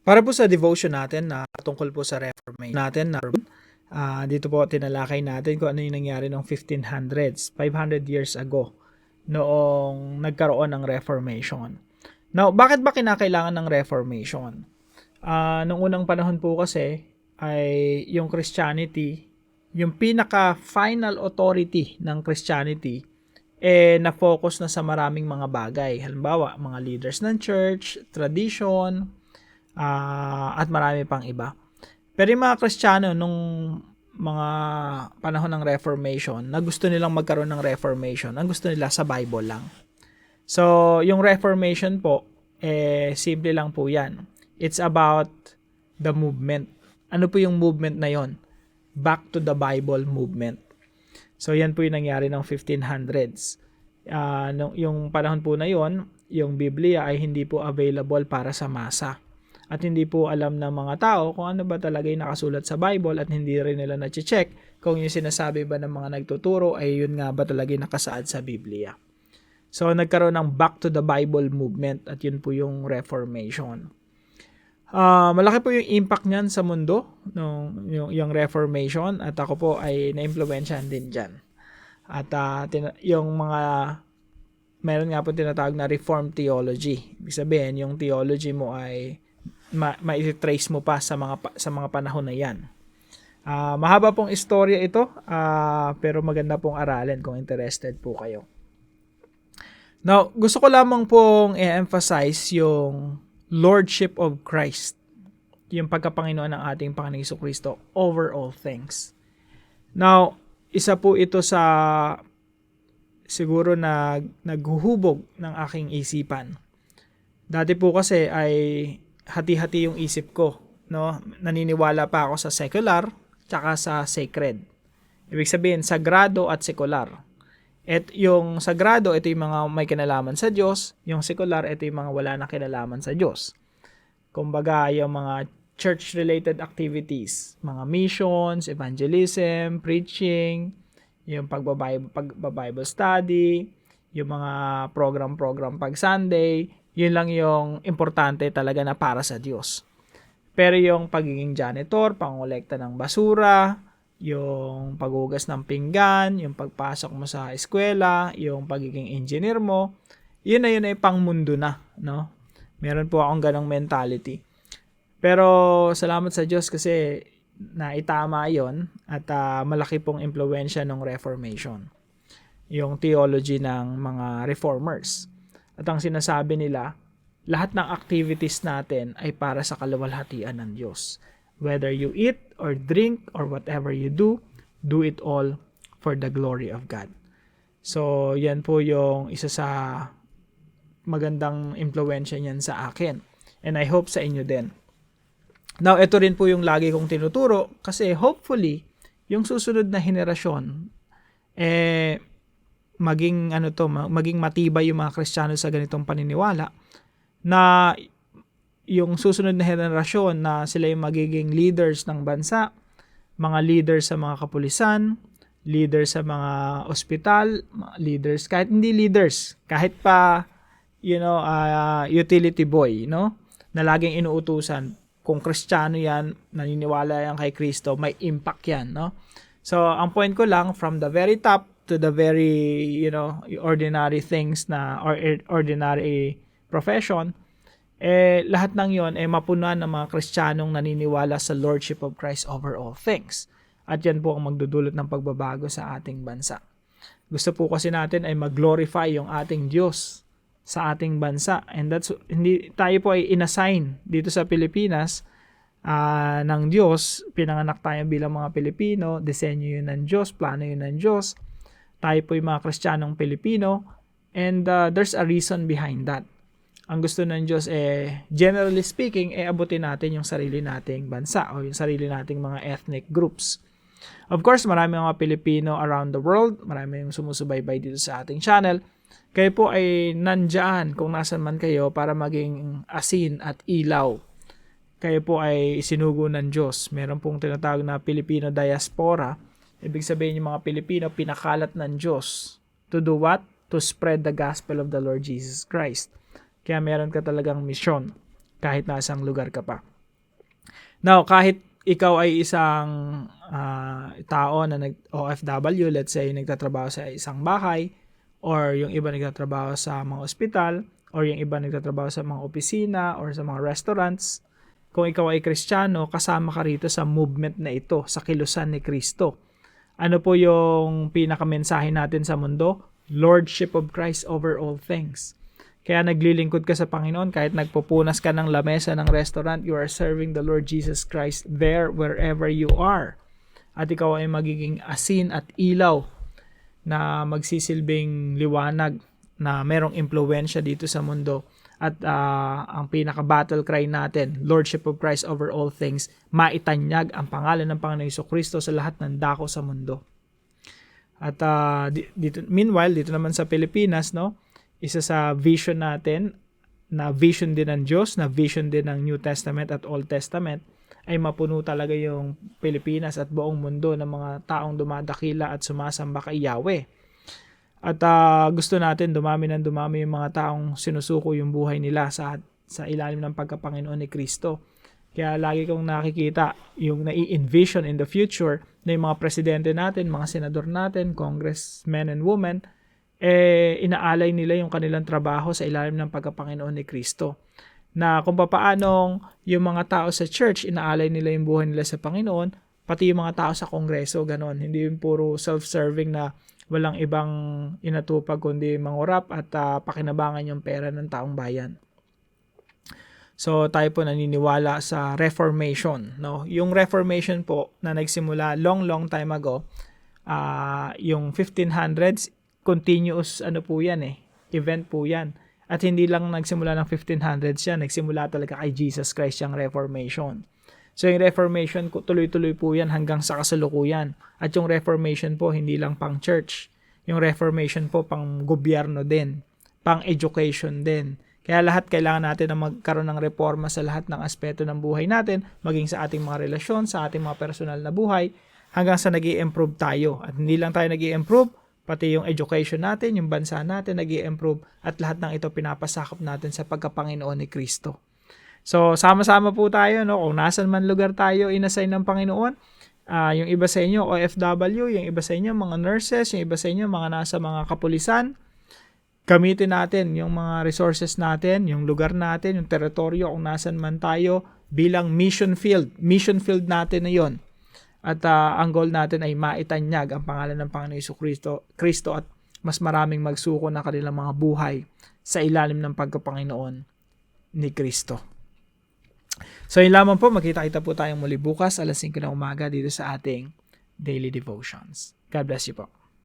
Para po sa devotion natin na tungkol po sa Reformation natin na dito po tinalakay natin kung ano yung nangyari noong 1500s, 500 years ago, noong nagkaroon ng Reformation. Now, bakit ba kinakailangan ng Reformation? Noong unang panahon po kasi ay yung Christianity, yung pinaka-final authority ng Christianity, na-focus na sa maraming mga bagay. Halimbawa, mga leaders ng church, tradition, at marami pang iba. Pero yung mga Kristiyano nung mga panahon ng Reformation, na gusto nilang magkaroon ng Reformation, ang gusto nila sa Bible lang. So, yung Reformation po, simple lang po yan. It's about the movement. Ano po yung movement na yon? Back to the Bible movement. So, yan po yung nangyari ng 1500s. Yung panahon po na yon, yung Biblia ay hindi po available para sa masa. At hindi po alam ng mga tao kung ano ba talaga yung nakasulat sa Bible at hindi rin nila na-check kung yung sinasabi ba ng mga nagtuturo ay yun nga ba talaga yung nakasaad sa Biblia. So, nagkaroon ng Back to the Bible movement at yun po yung Reformation. Malaki po yung impact niyan sa mundo, yung Reformation, at ako po ay na-impluwensyahan din dyan. At yung mga meron nga po tinatawag na Reformed Theology. Ibig sabihin, yung theology mo ay ma-trace mo pa sa mga panahon na yan. Mahaba pong istorya ito, pero maganda pong aralin kung interested po kayo. Now, gusto ko lamang pong i-emphasize yung Lordship of Christ, yung pagkapanginoon ng ating Panginoong Jesucristo over all things. Now, isa po ito sa siguro na naghuhubog ng aking isipan. Dati po kasi ay hati-hati yung isip ko, no? Naniniwala pa ako sa secular tsaka sa sacred. Ibig sabihin, sagrado at sekular. At yung sagrado, ito yung mga may kinalaman sa Diyos. Yung sekular, ito yung mga wala na kinalaman sa Diyos. Kumbaga, yung mga church-related activities, mga missions, evangelism, preaching, yung pagbabible study, yung mga program pag Sunday, yun lang yung importante talaga na para sa Diyos. Pero yung pagiging janitor, pangolekta ng basura, yung paghugas ng pinggan, yung pagpasok mo sa eskwela, yung pagiging engineer mo, yun ay pangmundo na, no? Meron po akong ganong mentality. Pero salamat sa Diyos kasi naitama yon at malaki pong impluwensya ng Reformation, yung theology ng mga reformers. At ang sinasabi nila, lahat ng activities natin ay para sa kaluwalhatian ng Diyos. Whether you eat or drink or whatever you do it all for the glory of God. So, yan po yung isa sa magandang impluwensya niyan sa akin. And I hope sa inyo din. Now, ito rin po yung lagi kong tinuturo kasi hopefully, yung susunod na henerasyon, maging matibay yung mga Kristiyano sa ganitong paniniwala na yung susunod na henerasyon na sila yung magiging leaders ng bansa, mga leaders sa mga kapulisan, leaders sa mga ospital, leaders, kahit hindi leaders, kahit pa, utility boy, no? Na laging inuutusan. Kung Kristiyano yan, naniniwala yan kay Kristo, may impact yan, no? So, ang point ko lang, from the very top to the very, ordinary things or ordinary profession, lahat ng yon mapunan ng mga Kristiyanong naniniwala sa Lordship of Christ over all things. At yan po ang magdudulot ng pagbabago sa ating bansa. Gusto po kasi natin ay mag-glorify yung ating Diyos sa ating bansa. And hindi tayo po ay inassign dito sa Pilipinas ng Diyos. Pinanganak tayo bilang mga Pilipino, disenyo yun ng Diyos, plano yun ng Diyos. Tayo po yung mga Kristiyanong Pilipino, and there's a reason behind that. Ang gusto ng Diyos generally speaking, abutin natin yung sarili nating bansa o yung sarili nating mga ethnic groups. Of course, marami mga Pilipino around the world, marami yung sumusubaybay dito sa ating channel. Kayo po ay nandyan kung nasan man kayo para maging asin at ilaw. Kayo po ay sinugo ng Diyos. Meron pong tinatawag na Filipino diaspora. Ibig sabihin yung mga Pilipino pinakalat ng Diyos. To do what? To spread the gospel of the Lord Jesus Christ. Kaya meron ka talagang misyon. kahit nasang lugar ka pa. Now, kahit ikaw ay isang tao na OFW, let's say nagtatrabaho sa isang bahay, or yung iba nagtatrabaho sa mga ospital, or yung iba nagtatrabaho sa mga opisina or sa mga restaurants, kung ikaw ay Kristiyano, kasama ka rito sa movement na ito, sa kilusan ni Kristo. Ano po yung pinakamensahe natin sa mundo? Lordship of Christ over all things. Kaya naglilingkod ka sa Panginoon, kahit nagpupunas ka ng lamesa ng restaurant, you are serving the Lord Jesus Christ there wherever you are. At ikaw ay magiging asin at ilaw na magsisilbing liwanag na merong impluwensya dito sa mundo. At ang pinaka-battle cry natin, Lordship of Christ over all things, maitanyag ang pangalan ng Panginoon Jesucristo sa lahat ng dako sa mundo. At meanwhile, dito naman sa Pilipinas, no, isa sa vision natin, na vision din ng Diyos, na vision din ng New Testament at Old Testament, ay mapuno talaga yung Pilipinas at buong mundo ng mga taong dumadakila at sumasamba kay Yahweh. At gusto natin dumami yung mga taong sinusuko yung buhay nila sa ilalim ng pagkapanginoon ni Kristo. Kaya lagi kong nakikita yung nai-envision in the future na yung mga presidente natin, mga senador natin, congressmen and women, inaalay nila yung kanilang trabaho sa ilalim ng pagkapanginoon ni Kristo. Na kung papaanong yung mga tao sa church, inaalay nila yung buhay nila sa Panginoon, pati yung mga tao sa kongreso, ganon. Hindi yung puro self-serving na walang ibang inatupag, kundi mangurap at pakinabangan yung pera ng taong bayan. So tayo po naniniwala sa Reformation. No? Yung Reformation po na nagsimula long time ago, yung 1500s, continuous po yan event po yan. At hindi lang nagsimula ng 1500s yan, nagsimula talaga kay Jesus Christ yung Reformation. So yung Reformation, tuloy-tuloy po yan hanggang sa kasalukuyan. At yung Reformation po, hindi lang pang church. Yung Reformation po, pang gobyerno din, pang education din. Kaya lahat kailangan natin na magkaroon ng reforma sa lahat ng aspeto ng buhay natin, maging sa ating mga relasyon, sa ating mga personal na buhay, hanggang sa nag-i-improve tayo. At hindi lang tayo nag-i-improve, pati yung education natin, yung bansa natin nag-i-improve, at lahat ng ito pinapasakop natin sa pagkapanginoon ni Kristo. So, sama-sama po tayo, no? Kung nasan man lugar tayo inassign ng Panginoon, yung iba sa inyo, OFW, yung iba sa inyo, mga nurses, yung iba sa inyo, mga nasa mga kapulisan, gamitin natin yung mga resources natin, yung lugar natin, yung teritoryo, kung nasan man tayo, bilang mission field. Mission field natin na yon. At ang goal natin ay maitanyag ang pangalan ng Panginoon Jesucristo at mas maraming magsuko na kanilang mga buhay sa ilalim ng pagkapanginoon ni Kristo. So yun lamang po, magkita-kita po tayong muli bukas alas 5 ng umaga dito sa ating Daily Devotions. God bless you po.